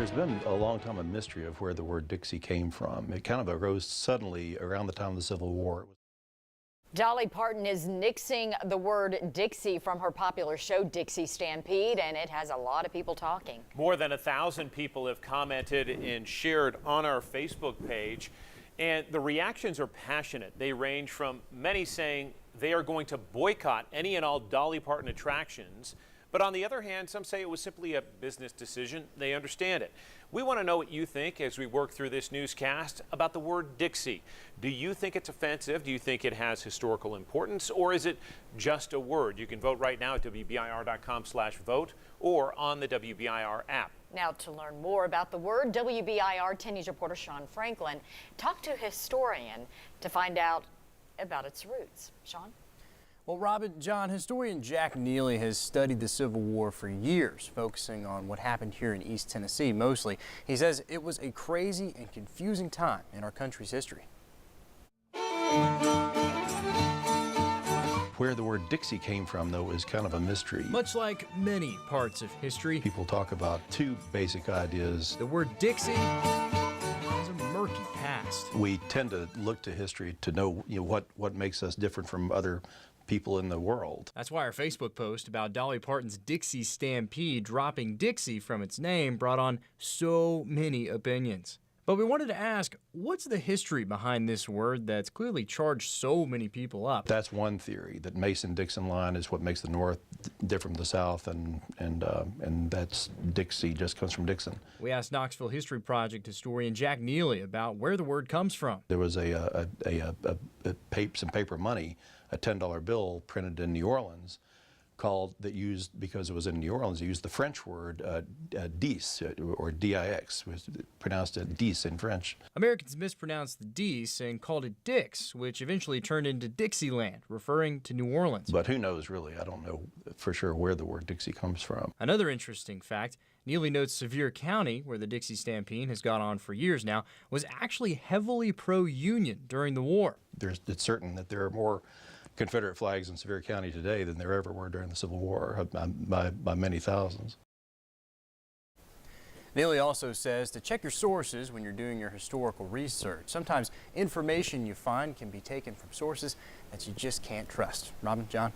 There's been a long time a mystery of where the word Dixie came from. It kind of arose suddenly around the time of the Civil War. Dolly Parton is nixing the word Dixie from her popular show Dixie Stampede, and it has a lot of people talking. More than 1,000 people have commented and shared on our Facebook page, and the reactions are passionate. They range from many saying they are going to boycott any and all Dolly Parton attractions. But on the other hand, some say it was simply a business decision. They understand it. We want to know what you think as we work through this newscast about the word Dixie. Do you think it's offensive? Do you think it has historical importance? Or is it just a word? You can vote right now at WBIR.com/vote or on the WBIR app. Now, to learn more about the word, WBIR 10 News reporter Sean Franklin talked to a historian to find out about its roots. Sean? Well, Robin, John, historian Jack Neely has studied the Civil War for years, focusing on what happened here in East Tennessee mostly. He says it was a crazy and confusing time in our country's history. Where the word Dixie came from, though, is kind of a mystery. Much like many parts of history, People talk about two basic ideas. the word Dixie has a murky past. We tend to look to history to know, what makes us different from other people in the world. That's why our Facebook post about Dolly Parton's Dixie Stampede dropping Dixie from its name brought on so many opinions. But we wanted to ask, what's the history behind this word that's clearly charged so many people up? That's one theory, that Mason-Dixon line is what makes the North different from the South, and that's Dixie just comes from Dixon. We asked Knoxville History Project historian Jack Neely about where the word comes from. There was some paper money, a $10 bill printed in New Orleans, because it was in New Orleans, they used the French word dix, or D-I-X, was pronounced dix in French. Americans mispronounced the D's and called it Dix, which eventually turned into Dixieland, referring to New Orleans. But who knows, really? I don't know for sure where the word Dixie comes from. Another interesting fact, Neely notes Sevier County, where the Dixie Stampede has gone on for years now, was actually heavily pro-Union during the war. It's certain that there are more Confederate flags in Sevier County today than there ever were during the Civil War, by many thousands. Neely also says to check your sources when you're doing your historical research. Sometimes information you find can be taken from sources that you just can't trust. Robin, John?